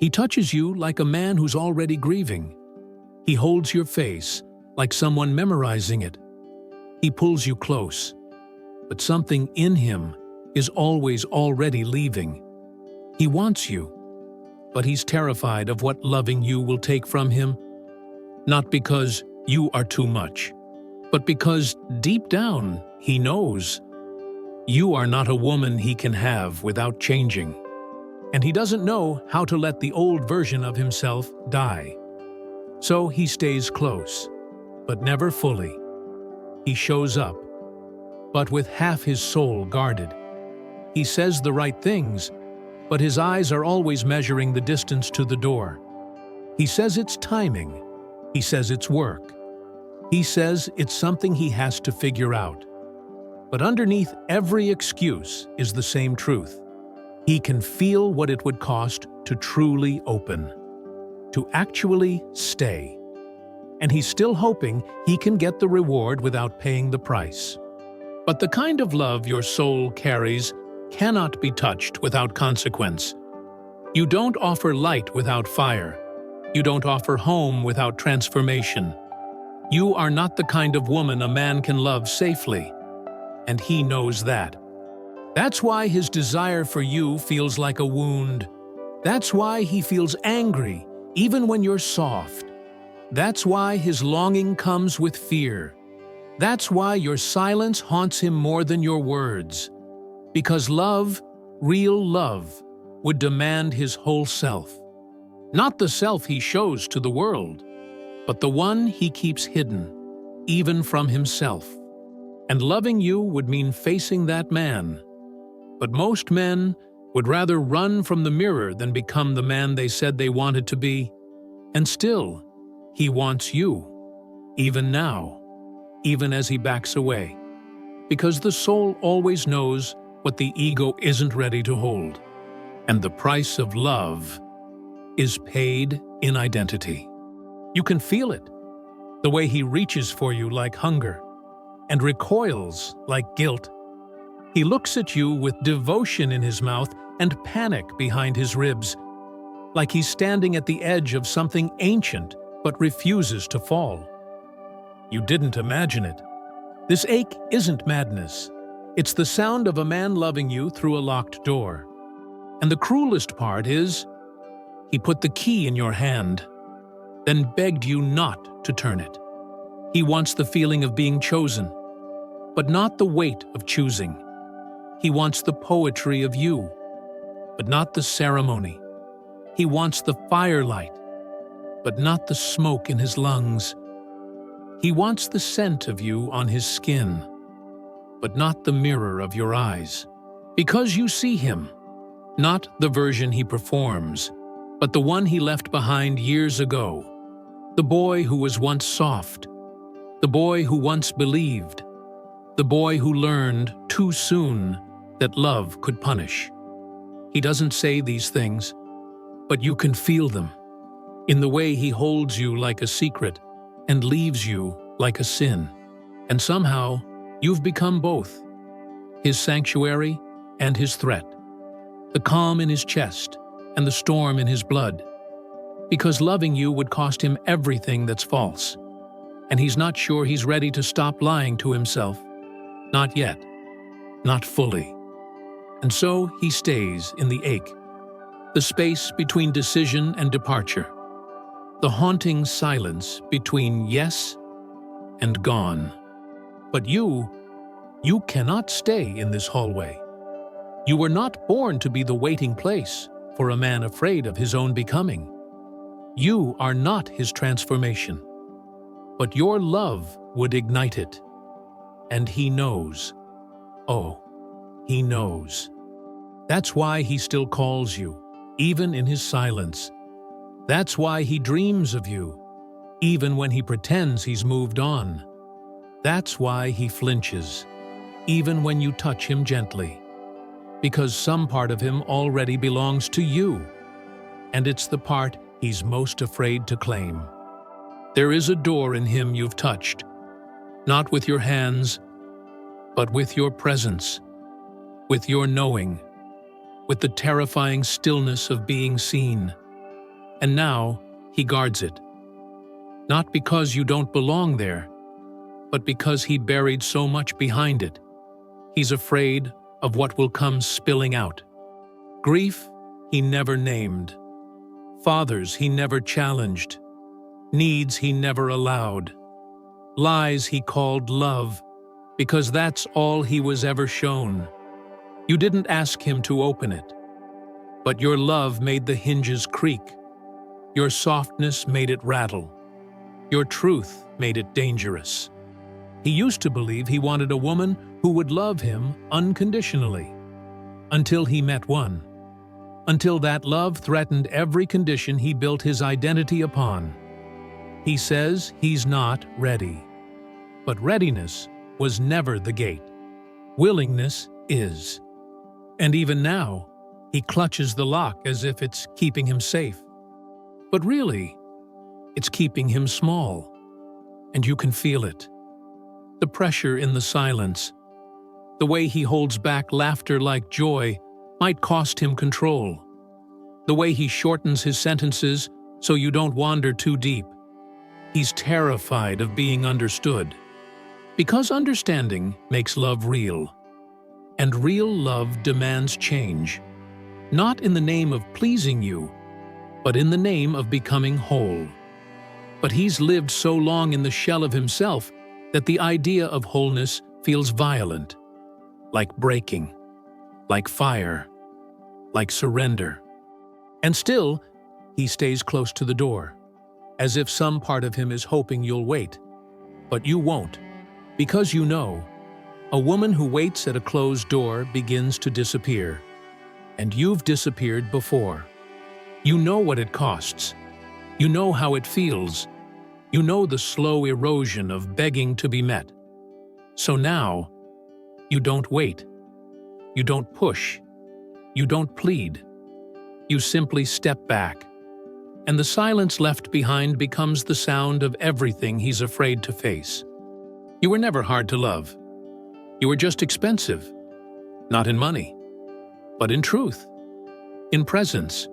He touches you like a man who's already grieving. He holds your face like someone memorizing it. He pulls you close, but something in him is always already leaving. He wants you, but he's terrified of what loving you will take from him, not because you are too much, but because deep down he knows you are not a woman he can have without changing. And he doesn't know how to let the old version of himself die. So he stays close, but never fully. He shows up, but with half his soul guarded. He says the right things, but his eyes are always measuring the distance to the door. He says it's timing. He says it's work. He says it's something he has to figure out. But underneath every excuse is the same truth. He can feel what it would cost to truly open, to actually stay. And he's still hoping he can get the reward without paying the price. But the kind of love your soul carries cannot be touched without consequence. You don't offer light without fire. You don't offer home without transformation. You are not the kind of woman a man can love safely, and he knows that. That's why his desire for you feels like a wound. That's why he feels angry, even when you're soft. That's why his longing comes with fear. That's why your silence haunts him more than your words. Because love, real love, would demand his whole self. Not the self he shows to the world, but the one he keeps hidden, even from himself. And loving you would mean facing that man. But most men would rather run from the mirror than become the man they said they wanted to be. And still, he wants you, even now, even as he backs away. Because the soul always knows what the ego isn't ready to hold. And the price of love is paid in identity. You can feel it, the way he reaches for you like hunger and recoils like guilt. He looks at you with devotion in his mouth and panic behind his ribs, like he's standing at the edge of something ancient but refuses to fall. You didn't imagine it. This ache isn't madness. It's the sound of a man loving you through a locked door. And the cruelest part is, he put the key in your hand, then begged you not to turn it. He wants the feeling of being chosen, but not the weight of choosing. He wants the poetry of you, but not the ceremony. He wants the firelight, but not the smoke in his lungs. He wants the scent of you on his skin, but not the mirror of your eyes. Because you see him, not the version he performs, but the one he left behind years ago. The boy who was once soft, the boy who once believed, the boy who learned too soon that love could punish. He doesn't say these things, but you can feel them, in the way he holds you like a secret and leaves you like a sin. And somehow, you've become both, his sanctuary and his threat, the calm in his chest and the storm in his blood. Because loving you would cost him everything that's false, and he's not sure he's ready to stop lying to himself. Not yet, not fully. And so he stays in the ache, the space between decision and departure, the haunting silence between yes and gone. But you cannot stay in this hallway. You were not born to be the waiting place for a man afraid of his own becoming. You are not his transformation, but your love would ignite it. And he knows. Oh, he knows. That's why he still calls you, even in his silence. That's why he dreams of you, even when he pretends he's moved on. That's why he flinches, even when you touch him gently. Because some part of him already belongs to you, and it's the part he's most afraid to claim. There is a door in him you've touched, not with your hands, but with your presence, with your knowing, with the terrifying stillness of being seen. And now he guards it. Not because you don't belong there, but because he buried so much behind it. He's afraid of what will come spilling out. Grief he never named. Fathers he never challenged. Needs he never allowed. Lies he called love, because that's all he was ever shown. You didn't ask him to open it, but your love made the hinges creak. Your softness made it rattle. Your truth made it dangerous. He used to believe he wanted a woman who would love him unconditionally, until he met one. Until that love threatened every condition he built his identity upon. He says he's not ready. But readiness was never the gate. Willingness is. And even now, he clutches the lock as if it's keeping him safe. But really, it's keeping him small. And you can feel it. The pressure in the silence. The way he holds back laughter like joy might cost him control. The way he shortens his sentences so you don't wander too deep. He's terrified of being understood. Because understanding makes love real. And real love demands change. Not in the name of pleasing you, but in the name of becoming whole. But he's lived so long in the shell of himself that the idea of wholeness feels violent. Like breaking. Like fire. Like surrender. And still, he stays close to the door, as if some part of him is hoping you'll wait. But you won't, because you know, a woman who waits at a closed door begins to disappear. And you've disappeared before. You know what it costs. You know how it feels. You know the slow erosion of begging to be met. So now, you don't wait. You don't push. You don't plead. You simply step back. And the silence left behind becomes the sound of everything he's afraid to face. You were never hard to love. You were just expensive. Not in money, but in truth, in presence,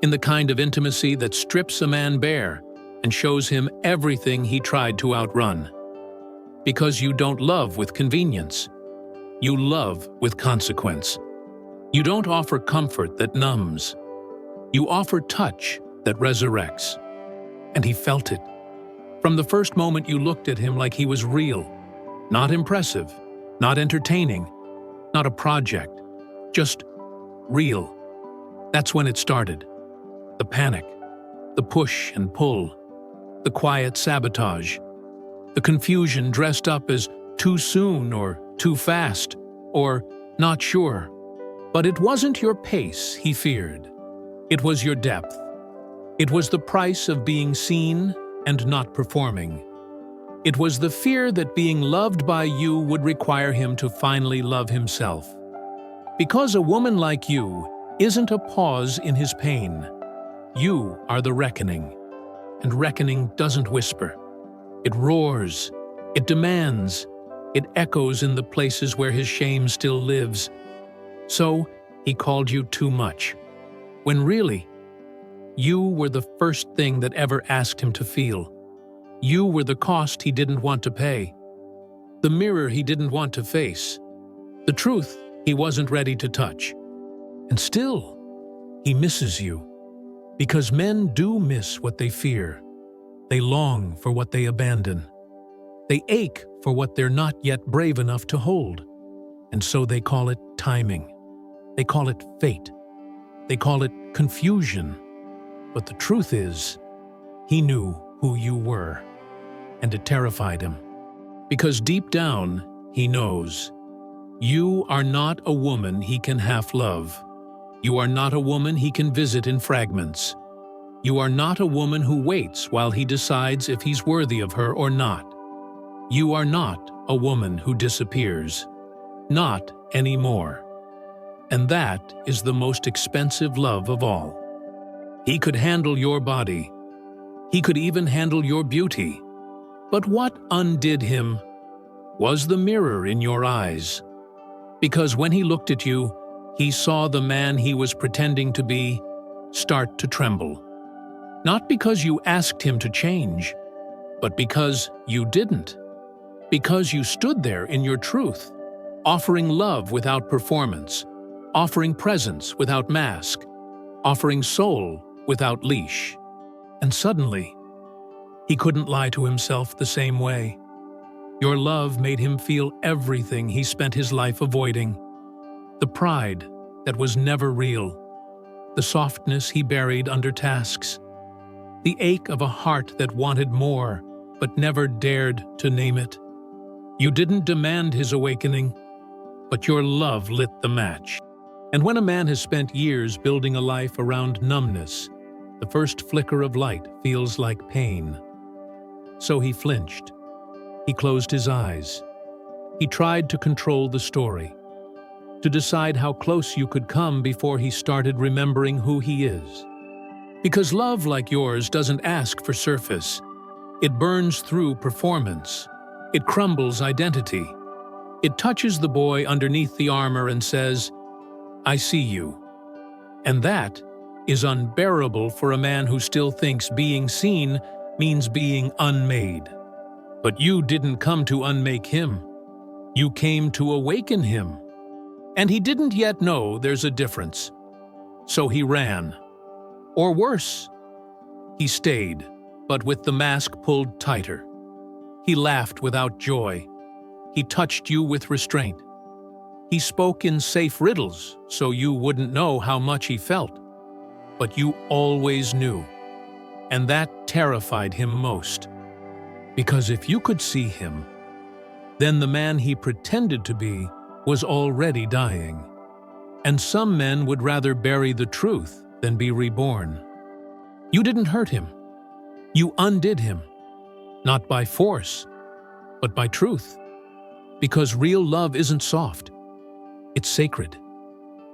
in the kind of intimacy that strips a man bare and shows him everything he tried to outrun. Because you don't love with convenience. You love with consequence. You don't offer comfort that numbs. You offer touch that resurrects. And he felt it. From the first moment you looked at him like he was real, not impressive, not entertaining, not a project, just real. That's when it started. The panic, the push and pull, the quiet sabotage, the confusion dressed up as too soon or too fast or not sure. But it wasn't your pace he feared. It was your depth. It was the price of being seen and not performing. It was the fear that being loved by you would require him to finally love himself. Because a woman like you isn't a pause in his pain. You are the reckoning. And reckoning doesn't whisper. It roars. It demands. It echoes in the places where his shame still lives. So, he called you too much. When really, you were the first thing that ever asked him to feel. You were the cost he didn't want to pay. The mirror he didn't want to face. The truth he wasn't ready to touch. And still, he misses you. Because men do miss what they fear. They long for what they abandon. They ache for what they're not yet brave enough to hold. And so they call it timing. They call it fate. They call it confusion. But the truth is, he knew who you were. And it terrified him. Because deep down, he knows. You are not a woman he can half love. You are not a woman he can visit in fragments. You are not a woman who waits while he decides if he's worthy of her or not. You are not a woman who disappears. Not anymore. And that is the most expensive love of all. He could handle your body. He could even handle your beauty. But what undid him was the mirror in your eyes. Because when he looked at you, he saw the man he was pretending to be start to tremble. Not because you asked him to change, but because you didn't. Because you stood there in your truth, offering love without performance, offering presence without mask, offering soul without leash. And suddenly, he couldn't lie to himself the same way. Your love made him feel everything he spent his life avoiding. The pride that was never real, the softness he buried under tasks, the ache of a heart that wanted more but never dared to name it. You didn't demand his awakening, but your love lit the match. And when a man has spent years building a life around numbness, the first flicker of light feels like pain. So he flinched. He closed his eyes. He tried to control the story, to decide how close you could come before he started remembering who he is. Because love like yours doesn't ask for surface. It burns through performance. It crumbles identity. It touches the boy underneath the armor and says, "I see you." And that is unbearable for a man who still thinks being seen means being unmade. But you didn't come to unmake him. You came to awaken him. And he didn't yet know there's a difference. So he ran. Or worse, he stayed, but with the mask pulled tighter. He laughed without joy. He touched you with restraint. He spoke in safe riddles so you wouldn't know how much he felt. But you always knew. And that terrified him most. Because if you could see him, then the man he pretended to be was already dying. And some men would rather bury the truth than be reborn. You didn't hurt him. You undid him. Not by force, but by truth. Because real love isn't soft. It's sacred.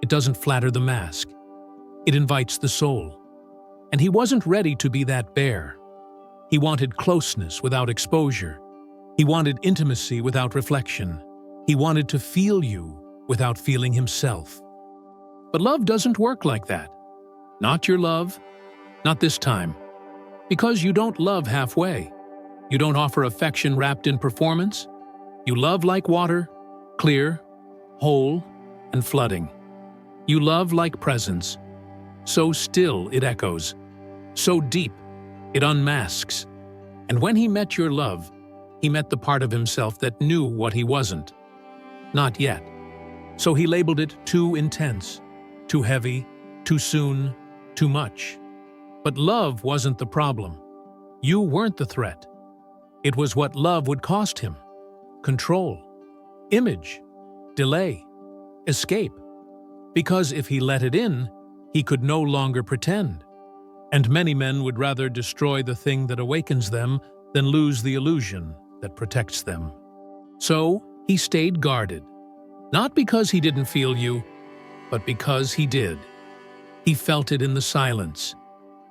It doesn't flatter the mask. It invites the soul. And he wasn't ready to be that bear. He wanted closeness without exposure. He wanted intimacy without reflection. He wanted to feel you without feeling himself. But love doesn't work like that. Not your love. Not this time. Because you don't love halfway. You don't offer affection wrapped in performance. You love like water, clear, whole, and flooding. You love like presence. So still it echoes. So deep it unmasks. And when he met your love, he met the part of himself that knew what he wasn't. Not yet. So he labeled it too intense, too heavy, too soon, too much. But love wasn't the problem. You weren't the threat. It was what love would cost him. Control, image, delay, escape. Because if he let it in, he could no longer pretend. And many men would rather destroy the thing that awakens them than lose the illusion that protects them. So he stayed guarded, not because he didn't feel you, but because he did. He felt it in the silence.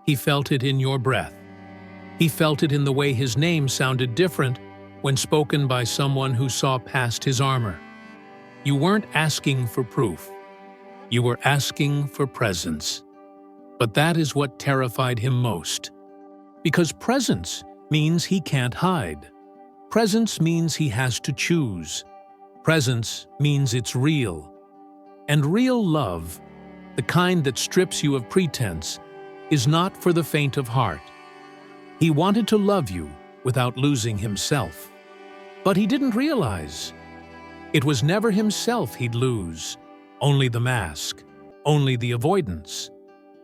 He felt it in your breath. He felt it in the way his name sounded different when spoken by someone who saw past his armor. You weren't asking for proof. You were asking for presence. But that is what terrified him most. Because presence means he can't hide. Presence means he has to choose. Presence means it's real. And real love, the kind that strips you of pretense, is not for the faint of heart. He wanted to love you without losing himself. But he didn't realize. It was never himself he'd lose, only the mask, only the avoidance,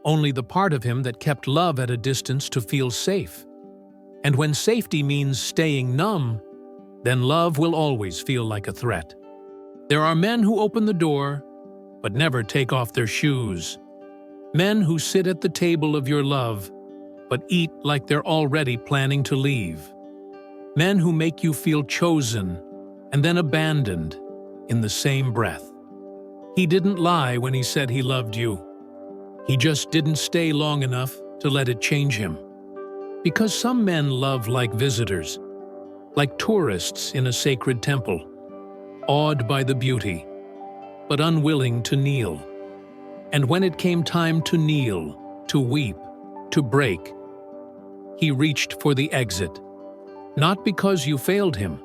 only the part of him that kept love at a distance to feel safe. And when safety means staying numb, then love will always feel like a threat. There are men who open the door, but never take off their shoes. Men who sit at the table of your love, but eat like they're already planning to leave. Men who make you feel chosen and then abandoned in the same breath. He didn't lie when he said he loved you. He just didn't stay long enough to let it change him. Because some men love like visitors, like tourists in a sacred temple, awed by the beauty, but unwilling to kneel. And when it came time to kneel, to weep, to break, he reached for the exit. Not because you failed him,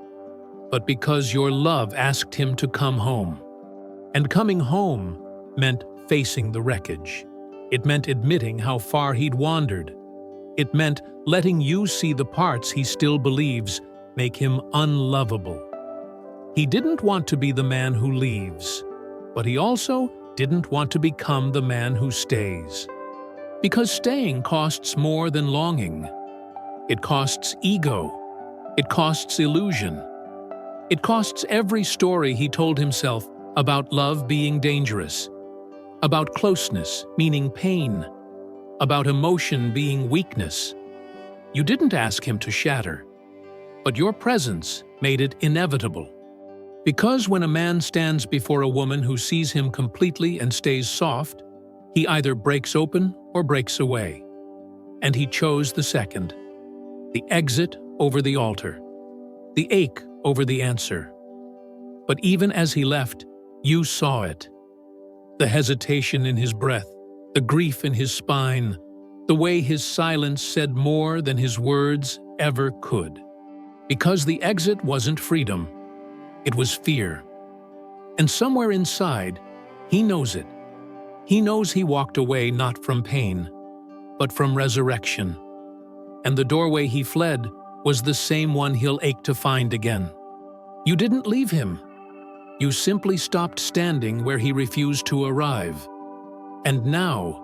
but because your love asked him to come home. And coming home meant facing the wreckage. It meant admitting how far he'd wandered. It meant letting you see the parts he still believes make him unlovable. He didn't want to be the man who leaves, but he also didn't want to become the man who stays. Because staying costs more than longing. It costs ego. It costs illusion. It costs every story he told himself about love being dangerous, about closeness meaning pain, about emotion being weakness. You didn't ask him to shatter, but your presence made it inevitable. Because when a man stands before a woman who sees him completely and stays soft, he either breaks open or breaks away. And he chose the second. The exit over the altar. The ache over the answer. But even as he left, you saw it. The hesitation in his breath, the grief in his spine, the way his silence said more than his words ever could. Because the exit wasn't freedom. It was fear. And somewhere inside, he knows it. He knows he walked away not from pain, but from resurrection. And the doorway he fled was the same one he'll ache to find again. You didn't leave him. You simply stopped standing where he refused to arrive. And now,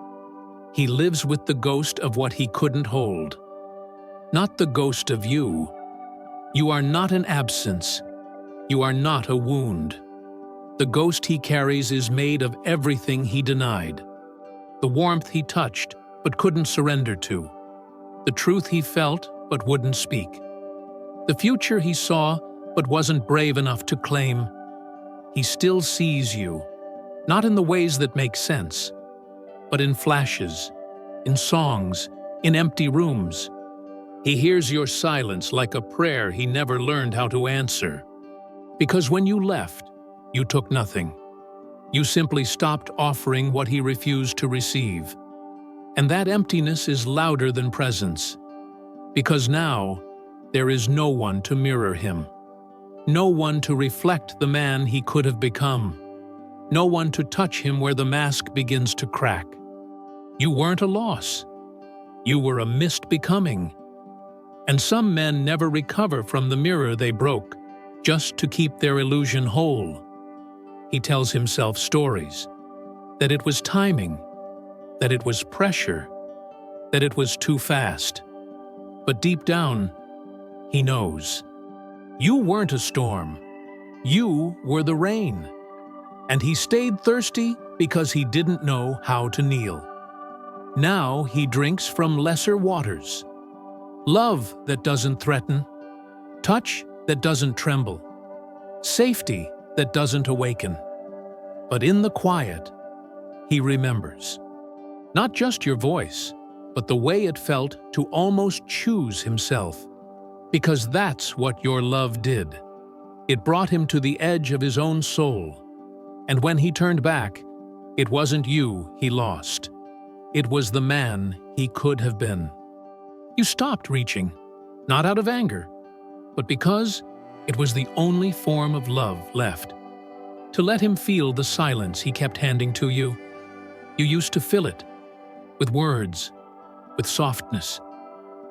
he lives with the ghost of what he couldn't hold. Not the ghost of you. You are not an absence. You are not a wound. The ghost he carries is made of everything he denied. The warmth he touched but couldn't surrender to. The truth he felt but wouldn't speak. The future he saw but wasn't brave enough to claim. He still sees you, not in the ways that make sense, but in flashes, in songs, in empty rooms. He hears your silence like a prayer he never learned how to answer. Because when you left, you took nothing. You simply stopped offering what he refused to receive. And that emptiness is louder than presence. Because now, there is no one to mirror him. No one to reflect the man he could have become. No one to touch him where the mask begins to crack. You weren't a loss. You were a missed becoming. And some men never recover from the mirror they broke, just to keep their illusion whole. He tells himself stories, that it was timing, that it was pressure, that it was too fast. But deep down, he knows. You weren't a storm. You were the rain. And he stayed thirsty because he didn't know how to kneel. Now he drinks from lesser waters. Love that doesn't threaten. Touch that doesn't tremble. Safety that doesn't awaken. But in the quiet, he remembers. Not just your voice, but the way it felt to almost choose himself. Because that's what your love did. It brought him to the edge of his own soul. And when he turned back, it wasn't you he lost. It was the man he could have been. You stopped reaching, not out of anger, but because it was the only form of love left. To let him feel the silence he kept handing to you. You used to fill it with words, with softness,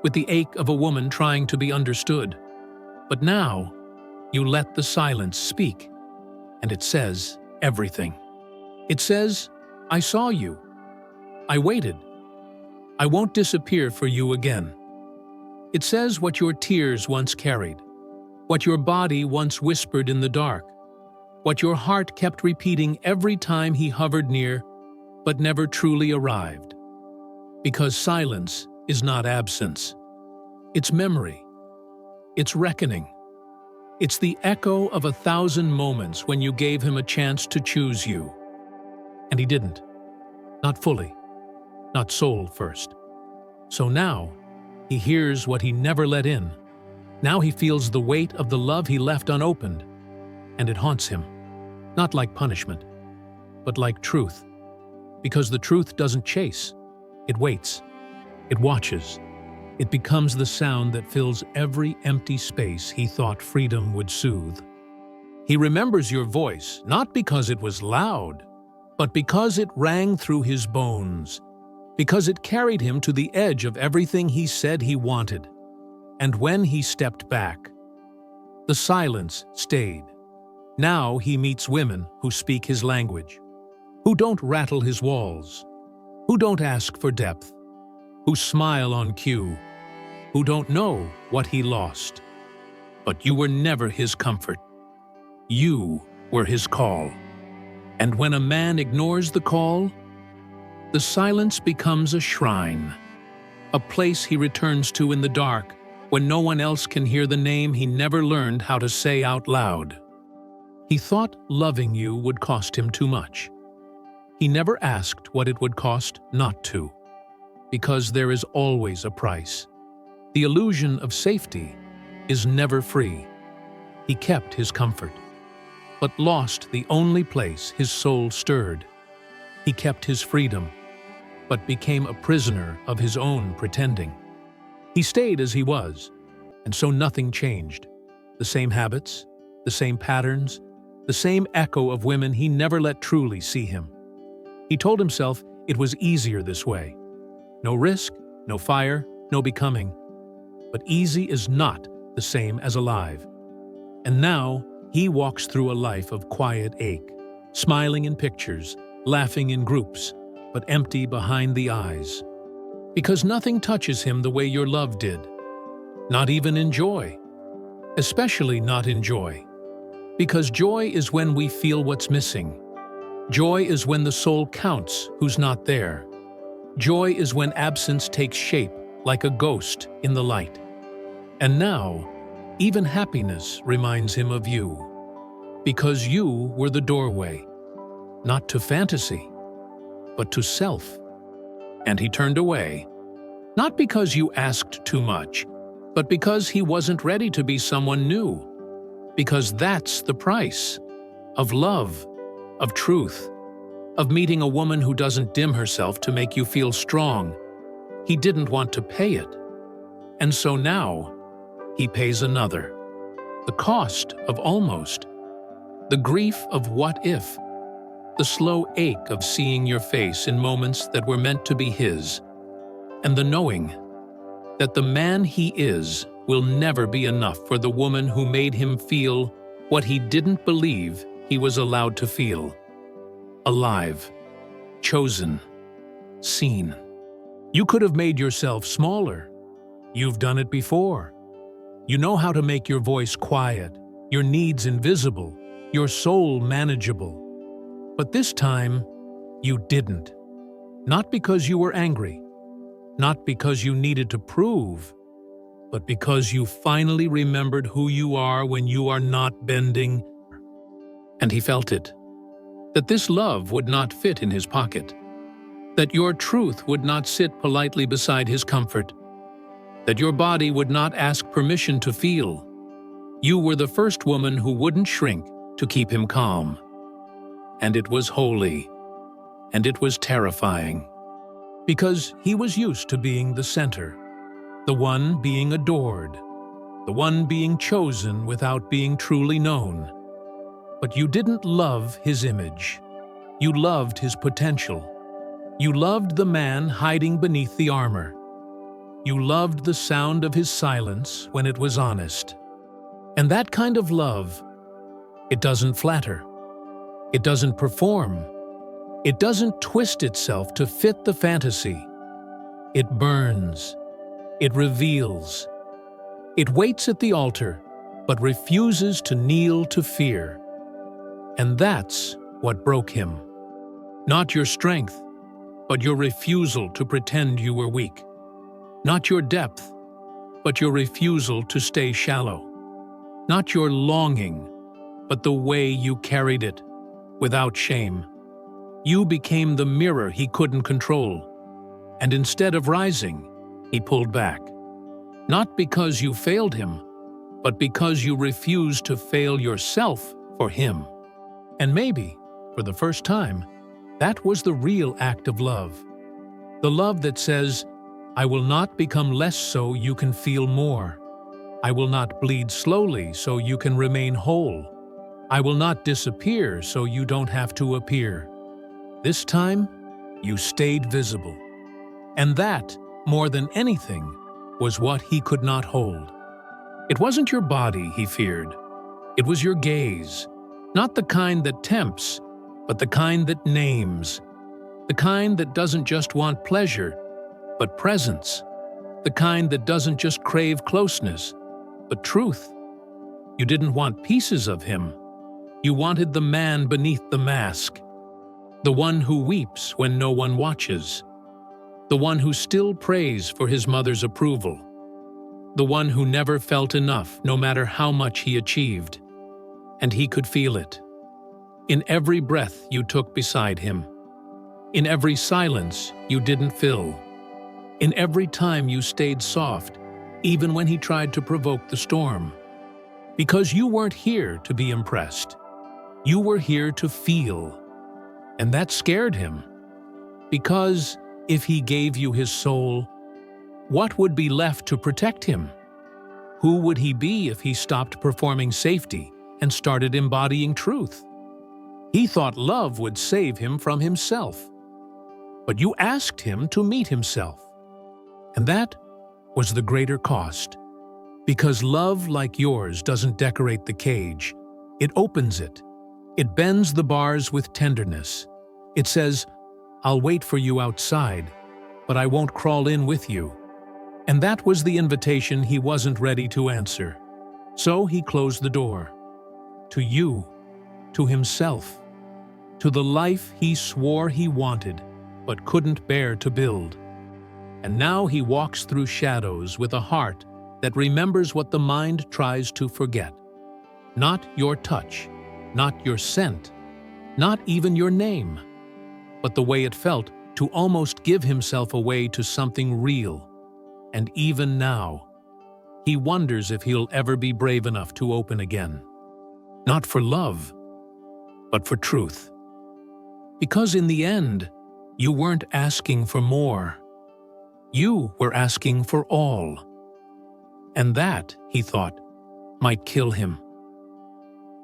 with the ache of a woman trying to be understood. But now, you let the silence speak, and it says everything. It says, I saw you. I waited. I won't disappear for you again. It says what your tears once carried, what your body once whispered in the dark, what your heart kept repeating every time he hovered near, but never truly arrived. Because silence is not absence. It's memory. It's reckoning. It's the echo of 1,000 moments when you gave him a chance to choose you. And he didn't. Not fully. Not soul first. So now, he hears what he never let in. Now he feels the weight of the love he left unopened. And it haunts him. Not like punishment, but like truth. Because the truth doesn't chase. It waits. It watches. It becomes the sound that fills every empty space he thought freedom would soothe. He remembers your voice, not because it was loud, but because it rang through his bones, because it carried him to the edge of everything he said he wanted. And when he stepped back, the silence stayed. Now he meets women who speak his language, who don't rattle his walls, who don't ask for depth, who smile on cue, who don't know what he lost. But you were never his comfort. You were his call. And when a man ignores the call, the silence becomes a shrine, a place he returns to in the dark when no one else can hear the name he never learned how to say out loud. He thought loving you would cost him too much. He never asked what it would cost not to, because there is always a price. The illusion of safety is never free. He kept his comfort, but lost the only place his soul stirred. He kept his freedom, but became a prisoner of his own pretending. He stayed as he was, and so nothing changed. The same habits, the same patterns, the same echo of women he never let truly see him. He told himself it was easier this way. No risk, no fire, no becoming. But easy is not the same as alive. And now he walks through a life of quiet ache, smiling in pictures, laughing in groups, but empty behind the eyes. Because nothing touches him the way your love did. Not even in joy. Especially not in joy. Because joy is when we feel what's missing. Joy is when the soul counts who's not there. Joy is when absence takes shape like a ghost in the light. And now, even happiness reminds him of you. Because you were the doorway, not to fantasy, but to self. And he turned away, not because you asked too much, but because he wasn't ready to be someone new. Because that's the price of love, of truth, of meeting a woman who doesn't dim herself to make you feel strong. He didn't want to pay it. And so now, he pays another. The cost of almost. The grief of what if. The slow ache of seeing your face in moments that were meant to be his. And the knowing that the man he is will never be enough for the woman who made him feel what he didn't believe he was allowed to feel. Alive, chosen, seen. You could have made yourself smaller. You've done it before. You know how to make your voice quiet, your needs invisible, your soul manageable. But this time, you didn't. Not because you were angry, not because you needed to prove, but because you finally remembered who you are when you are not bending. And he felt it. That this love would not fit in his pocket. That your truth would not sit politely beside his comfort. That your body would not ask permission to feel. You were the first woman who wouldn't shrink to keep him calm. And it was holy. And it was terrifying. Because he was used to being the center. The one being adored. The one being chosen without being truly known. But you didn't love his image. You loved his potential. You loved the man hiding beneath the armor. You loved the sound of his silence when it was honest. And that kind of love, it doesn't flatter. It doesn't perform. It doesn't twist itself to fit the fantasy. It burns. It reveals. It waits at the altar, but refuses to kneel to fear. And that's what broke him. Not your strength, but your refusal to pretend you were weak. Not your depth, but your refusal to stay shallow. Not your longing, but the way you carried it, without shame. You became the mirror he couldn't control, and instead of rising, he pulled back. Not because you failed him, but because you refused to fail yourself for him. And maybe, for the first time, that was the real act of love. The love that says, I will not become less so you can feel more. I will not bleed slowly so you can remain whole. I will not disappear so you don't have to appear. This time, you stayed visible. And that, more than anything, was what he could not hold. It wasn't your body he feared. It was your gaze, not the kind that tempts, but the kind that names, the kind that doesn't just want pleasure, but presence, the kind that doesn't just crave closeness, but truth. You didn't want pieces of him. You wanted the man beneath the mask, the one who weeps when no one watches, the one who still prays for his mother's approval, the one who never felt enough no matter how much he achieved. And he could feel it. In every breath you took beside him, in every silence you didn't fill, in every time you stayed soft, even when he tried to provoke the storm. Because you weren't here to be impressed. You were here to feel. And that scared him. Because if he gave you his soul, what would be left to protect him? Who would he be if he stopped performing safety and started embodying truth? He thought love would save him from himself. But you asked him to meet himself. And that was the greater cost. Because love like yours doesn't decorate the cage. It opens it. It bends the bars with tenderness. It says, I'll wait for you outside, but I won't crawl in with you. And that was the invitation he wasn't ready to answer. So he closed the door. To you, to himself, to the life he swore he wanted, but couldn't bear to build. And now he walks through shadows with a heart that remembers what the mind tries to forget. Not your touch, not your scent, not even your name, but the way it felt to almost give himself away to something real. And even now, he wonders if he'll ever be brave enough to open again. Not for love, but for truth. Because in the end, you weren't asking for more. You were asking for all. And that, he thought, might kill him.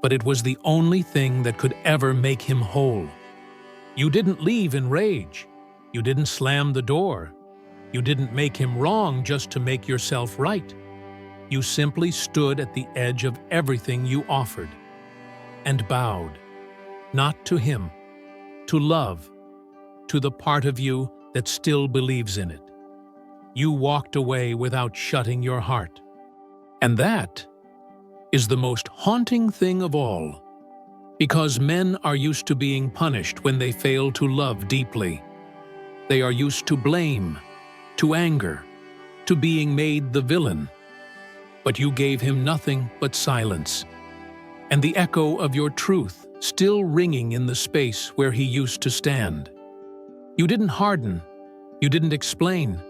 But it was the only thing that could ever make him whole. You didn't leave in rage. You didn't slam the door. You didn't make him wrong just to make yourself right. You simply stood at the edge of everything you offered and bowed, not to him, to love, to the part of you that still believes in it. You walked away without shutting your heart. And that is the most haunting thing of all, because men are used to being punished when they fail to love deeply. They are used to blame, to anger, to being made the villain. But you gave him nothing but silence, and the echo of your truth still ringing in the space where he used to stand. You didn't harden, you didn't explain,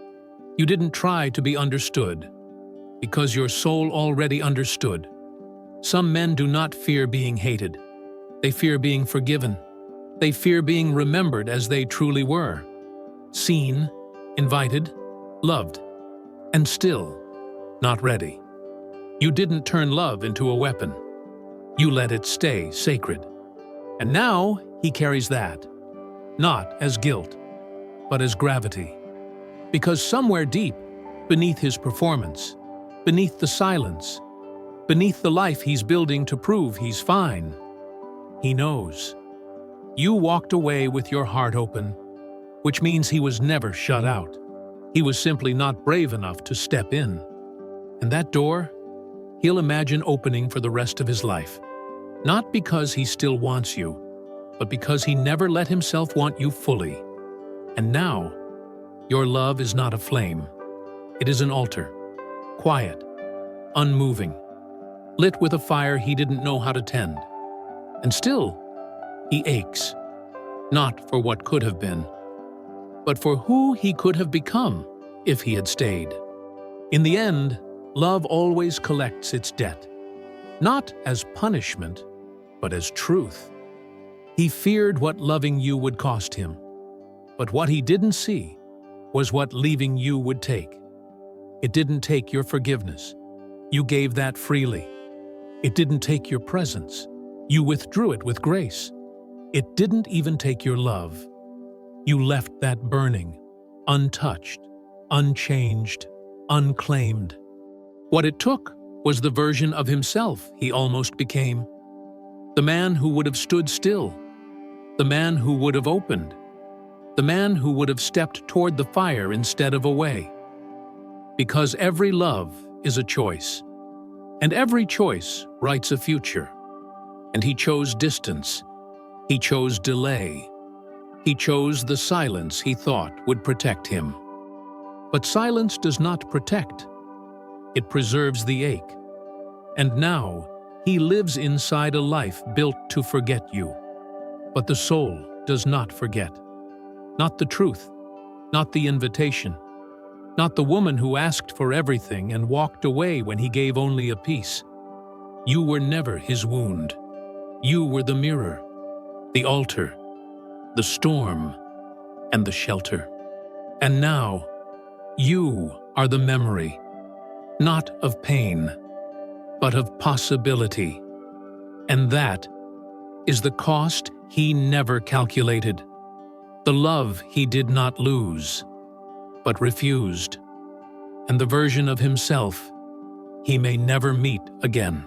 you didn't try to be understood, because your soul already understood. Some men do not fear being hated. They fear being forgiven. They fear being remembered as they truly were. Seen, invited, loved, and still not ready. You didn't turn love into a weapon. You let it stay sacred. And now he carries that, not as guilt, but as gravity. Because somewhere deep, beneath his performance, beneath the silence, beneath the life he's building to prove he's fine, he knows. You walked away with your heart open, which means he was never shut out. He was simply not brave enough to step in. And that door, he'll imagine opening for the rest of his life. Not because he still wants you, but because he never let himself want you fully. And now, your love is not a flame. It is an altar, quiet, unmoving, lit with a fire he didn't know how to tend. And still, he aches, not for what could have been, but for who he could have become if he had stayed. In the end, love always collects its debt, not as punishment, but as truth. He feared what loving you would cost him, but what he didn't see was what leaving you would take. It didn't take your forgiveness. You gave that freely. It didn't take your presence. You withdrew it with grace. It didn't even take your love. You left that burning, untouched, unchanged, unclaimed. What it took was the version of himself he almost became. The man who would have stood still. The man who would have opened. The man who would have stepped toward the fire instead of away. Because every love is a choice, and every choice writes a future. And he chose distance. He chose delay. He chose the silence he thought would protect him. But silence does not protect. It preserves the ache. And now, he lives inside a life built to forget you. But the soul does not forget. Not the truth, not the invitation, not the woman who asked for everything and walked away when he gave only a piece. You were never his wound. You were the mirror, the altar, the storm, and the shelter. And now, you are the memory, not of pain, but of possibility. And that is the cost he never calculated. The love he did not lose, but refused. And the version of himself he may never meet again.